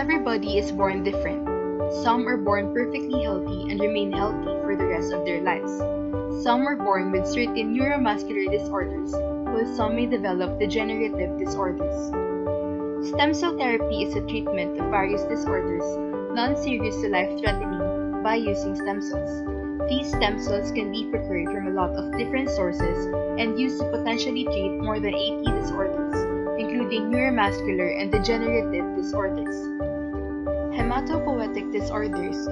Everybody is born different. Some are born perfectly healthy and remain healthy for the rest of their lives. Some are born with certain neuromuscular disorders, while some may develop degenerative disorders. Stem cell therapy is a treatment of various disorders, non-serious to life-threatening, by using stem cells. These stem cells can be procured from a lot of different sources and used to potentially treat more than 80 disorders, including neuromuscular and degenerative disorders. Hematopoietic disorders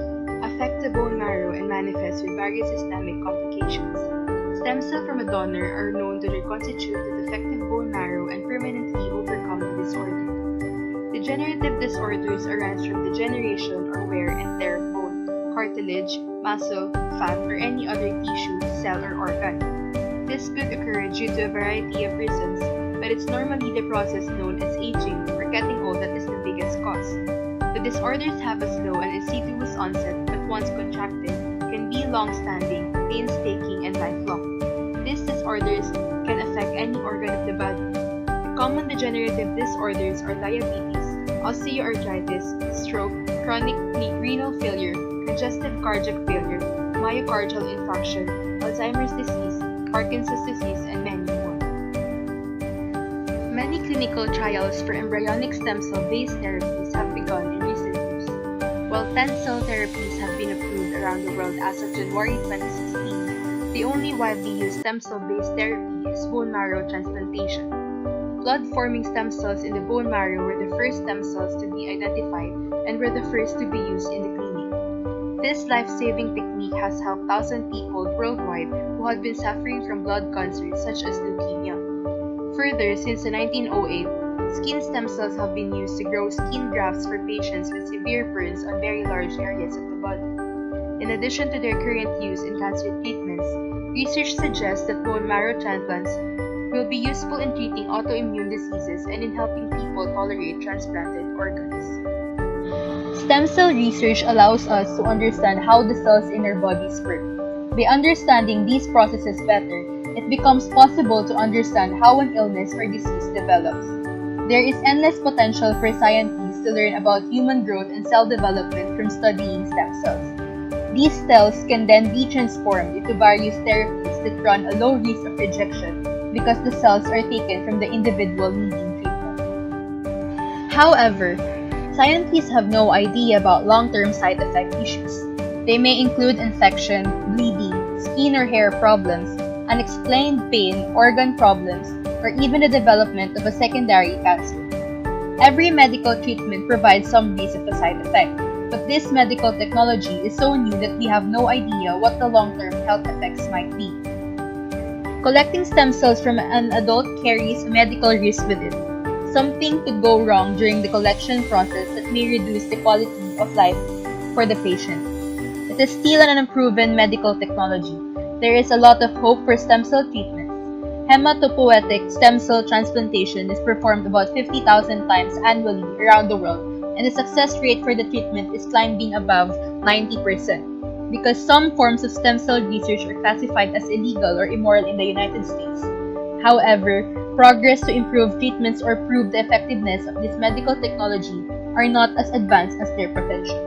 affect the bone marrow and manifest with various systemic complications. Stem cells from a donor are known to reconstitute the defective bone marrow and permanently overcome the disorder. Degenerative disorders arise from degeneration or wear and tear of bone, cartilage, muscle, fat, or any other tissue, cell, or organ. This could occur due to a variety of reasons, but it's normally the process known as aging or getting old that is the biggest cause. The disorders have a slow and insidious onset, but once contracted, can be long-standing, painstaking, and lifelong. These disorders can affect any organ of the body. The common degenerative disorders are diabetes, osteoarthritis, stroke, chronic renal failure, congestive cardiac failure, myocardial infarction, Alzheimer's disease, Parkinson's disease, and many more. Many clinical trials for embryonic stem cell-based therapies have begun in recent years. While 10 cell therapies have been approved around the world as of January 2016, the only widely used stem cell-based therapy is bone marrow transplantation. Blood-forming stem cells in the bone marrow were the first stem cells to be identified and were the first to be used in the clinic. This life-saving technique has helped thousands of people worldwide who had been suffering from blood cancers such as leukemia. Further, since the 1908, skin stem cells have been used to grow skin grafts for patients with severe burns on very large areas of the body. In addition to their current use in cancer treatments, research suggests that bone marrow transplants will be useful in treating autoimmune diseases and in helping people tolerate transplanted organs. Stem cell research allows us to understand how the cells in our bodies work. By understanding these processes better, it becomes possible to understand how an illness or disease develops. There is endless potential for scientists to learn about human growth and cell development from studying stem cells. These cells can then be transformed into various therapies that run a low risk of rejection because the cells are taken from the individual needing treatment. However, scientists have no idea about long-term side effect issues. They may include infection, bleeding, skin or hair problems, unexplained pain, organ problems, or even the development of a secondary cancer. Every medical treatment provides some risk of a side effect, but this medical technology is so new that we have no idea what the long-term health effects might be. Collecting stem cells from an adult carries a medical risk with it. Something could go wrong during the collection process that may reduce the quality of life for the patient. It is still an unproven medical technology. There is a lot of hope for stem cell treatments. Hematopoietic stem cell transplantation is performed about 50,000 times annually around the world, and the success rate for the treatment is climbing above 90%. Because some forms of stem cell research are classified as illegal or immoral in the United States. However, progress to improve treatments or prove the effectiveness of this medical technology are not as advanced as their potential.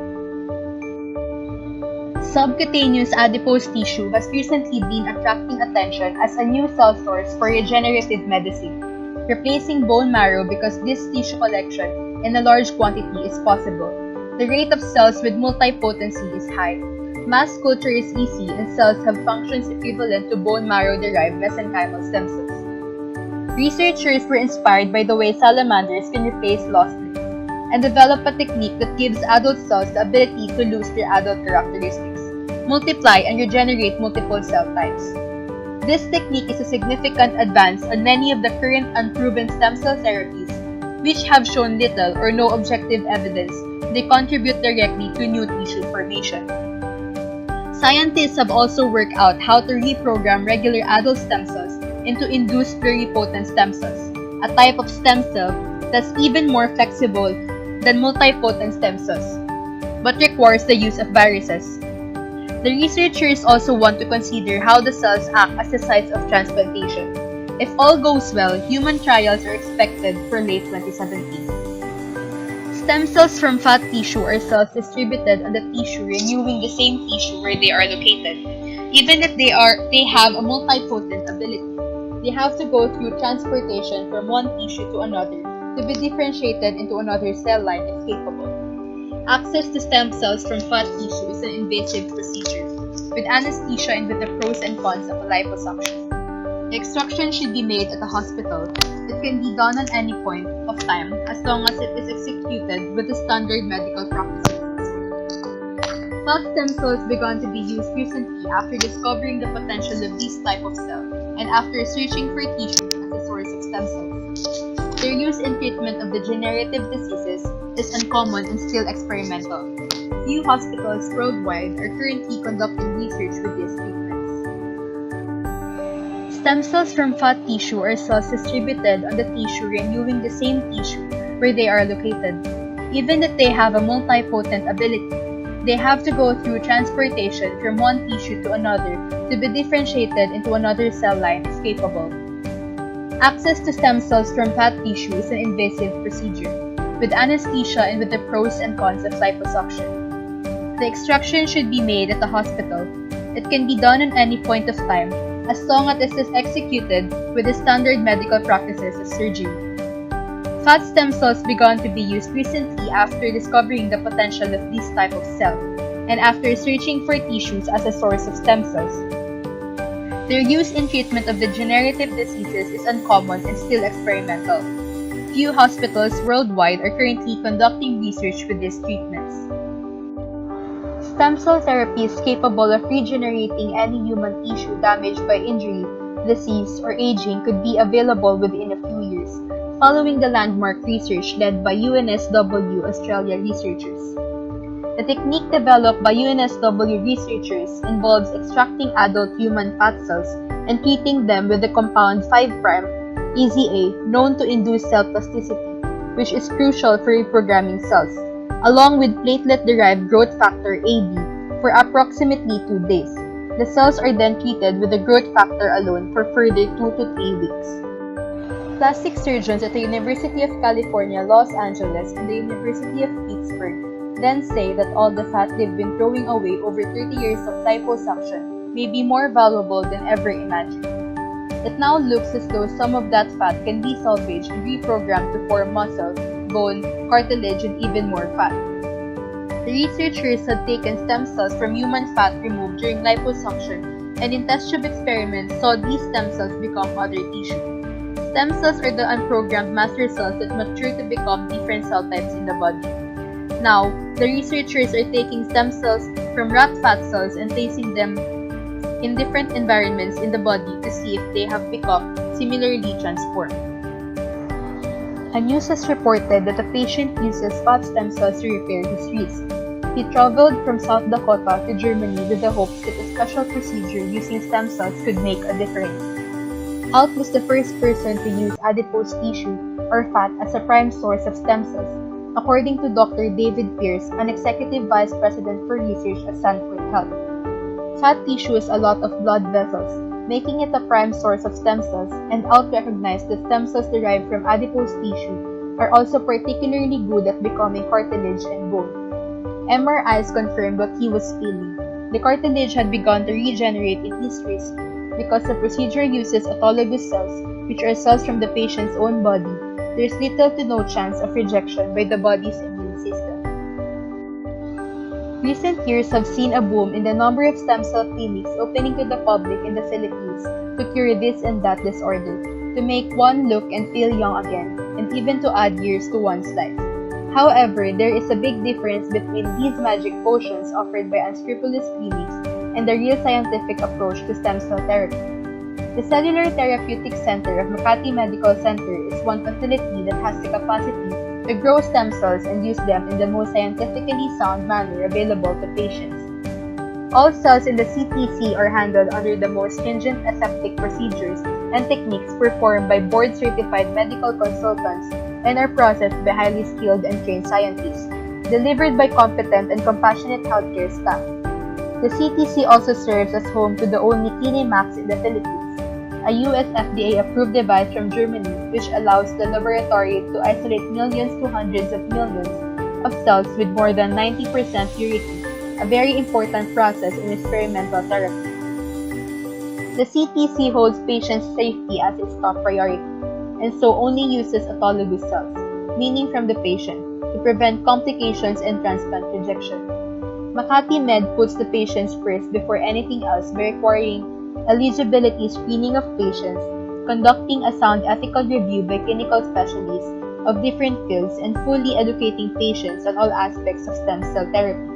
Subcutaneous adipose tissue has recently been attracting attention as a new cell source for regenerative medicine, replacing bone marrow because this tissue collection in a large quantity is possible. The rate of cells with multipotency is high. Mass culture is easy and cells have functions equivalent to bone marrow-derived mesenchymal stem cells. Researchers were inspired by the way salamanders can replace lost limbs and develop a technique that gives adult cells the ability to lose their adult characteristics, multiply, and regenerate multiple cell types. This technique is a significant advance on many of the current unproven stem cell therapies, which have shown little or no objective evidence they contribute directly to new tissue formation. Scientists have also worked out how to reprogram regular adult stem cells into induced pluripotent stem cells, a type of stem cell that's even more flexible than multipotent stem cells, but requires the use of viruses. The researchers also want to consider how the cells act as the sites of transplantation. If all goes well, human trials are expected for late 2017. Stem cells from fat tissue are cells distributed on the tissue renewing the same tissue where they are located. Even if they have a multipotent ability, they have to go through transportation from one tissue to another to be differentiated into another cell line if capable. Access to stem cells from fat tissue is an invasive procedure, with anesthesia and with the pros and cons of a liposuction. The extraction should be made at a hospital. It can be done at any point of time as long as it is executed with the standard medical practices. Fat stem cells began to be used recently after discovering the potential of these type of cells and after searching for tissue as a source of stem cells. Their use in treatment of degenerative diseases is uncommon and still experimental. Few hospitals worldwide are currently conducting research with these treatments. Stem cells from fat tissue are cells distributed on the tissue renewing the same tissue where they are located. Even if they have a multipotent ability, they have to go through transportation from one tissue to another to be differentiated into another cell line if capable. Access to stem cells from fat tissue is an invasive procedure, with anesthesia and with the pros and cons of liposuction. The extraction should be made at the hospital. It can be done at any point of time, as long as it is executed with the standard medical practices of surgery. Fat stem cells began to be used recently after discovering the potential of this type of cell, and after searching for tissues as a source of stem cells. Their use in treatment of degenerative diseases is uncommon and still experimental. Few hospitals worldwide are currently conducting research with these treatments. Stem cell therapy is capable of regenerating any human tissue damaged by injury, disease, or aging could be available within a few years, following the landmark research led by UNSW Australia researchers. The technique developed by UNSW researchers involves extracting adult human fat cells and treating them with the compound 5'-EZA known to induce cell plasticity, which is crucial for reprogramming cells, along with platelet-derived growth factor AB for approximately 2 days. The cells are then treated with the growth factor alone for further 2 to 3 weeks. Plastic surgeons at the University of California, Los Angeles and the University of Pittsburgh then say that all the fat they've been throwing away over 30 years of liposuction may be more valuable than ever imagined. It now looks as though some of that fat can be salvaged and reprogrammed to form muscle, bone, cartilage, and even more fat. The researchers had taken stem cells from human fat removed during liposuction and in test tube experiments saw these stem cells become other tissue. Stem cells are the unprogrammed master cells that mature to become different cell types in the body. Now, the researchers are taking stem cells from rat fat cells and placing them in different environments in the body to see if they have become similarly transformed. A news has reported that a patient uses fat stem cells to repair his wrist. He traveled from South Dakota to Germany with the hopes that a special procedure using stem cells could make a difference. Alt was the first person to use adipose tissue or fat as a prime source of stem cells, according to Dr. David Pierce, an executive vice president for research at Sanford Health. Fat tissue is a lot of blood vessels, making it a prime source of stem cells, and Alt recognized that stem cells derived from adipose tissue are also particularly good at becoming cartilage and bone. MRIs confirmed what he was feeling. The cartilage had begun to regenerate in his wrist because the procedure uses autologous cells, which are cells from the patient's own body. There is little to no chance of rejection by the body's immune system. Recent years have seen a boom in the number of stem cell clinics opening to the public in the Philippines to cure this and that disorder, to make one look and feel young again, and even to add years to one's life. However, there is a big difference between these magic potions offered by unscrupulous clinics and the real scientific approach to stem cell therapy. The Cellular Therapeutic Center of Makati Medical Center is one facility that has the capacity to grow stem cells and use them in the most scientifically sound manner available to patients. All cells in the CTC are handled under the most stringent aseptic procedures and techniques performed by board-certified medical consultants and are processed by highly skilled and trained scientists, delivered by competent and compassionate healthcare staff. The CTC also serves as home to the only Kinemax in the Philippines, a US FDA-approved device from Germany which allows the laboratory to isolate millions to hundreds of millions of cells with more than 90% purity, a very important process in experimental therapy. The CTC holds patients' safety as its top priority, and so only uses autologous cells, meaning from the patient, to prevent complications and transplant rejection. Makati Med puts the patients first before anything else by requiring eligibility screening of patients, conducting a sound ethical review by clinical specialists of different fields, and fully educating patients on all aspects of stem cell therapy,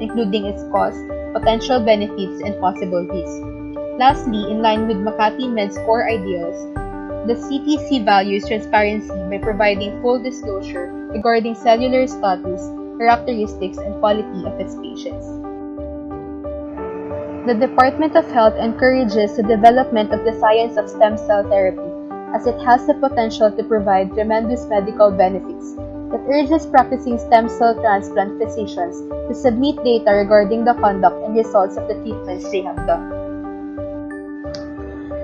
including its cost, potential benefits, and possible risks. Lastly, in line with Makati Med's core ideals, the CTC values transparency by providing full disclosure regarding cellular status, characteristics, and quality of its patients. The Department of Health encourages the development of the science of stem cell therapy, as it has the potential to provide tremendous medical benefits. It urges practicing stem cell transplant physicians to submit data regarding the conduct and results of the treatments they have done.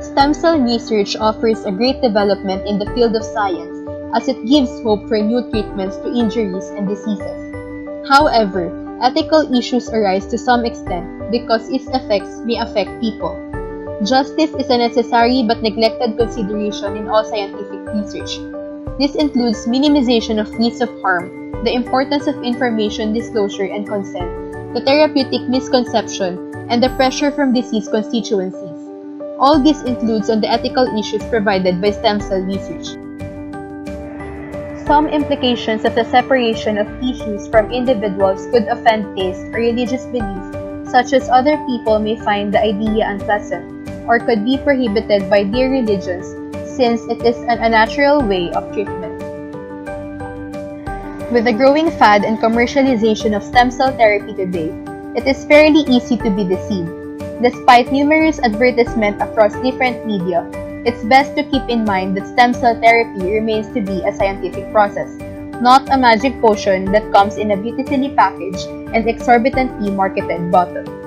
Stem cell research offers a great development in the field of science, as it gives hope for new treatments to injuries and diseases. However, ethical issues arise to some extent because its effects may affect people. Justice is a necessary but neglected consideration in all scientific research. This includes minimization of risks of harm, the importance of information disclosure and consent, the therapeutic misconception, and the pressure from disease constituencies. All this includes on the ethical issues provided by stem cell research. Some implications of the separation of tissues from individuals could offend taste or religious belief, such as other people may find the idea unpleasant, or could be prohibited by their religions since it is an unnatural way of treatment. With the growing fad and commercialization of stem cell therapy today, it is fairly easy to be deceived. Despite numerous advertisements across different media, it's best to keep in mind that stem cell therapy remains to be a scientific process, not a magic potion that comes in a beautifully packaged and exorbitantly marketed bottle.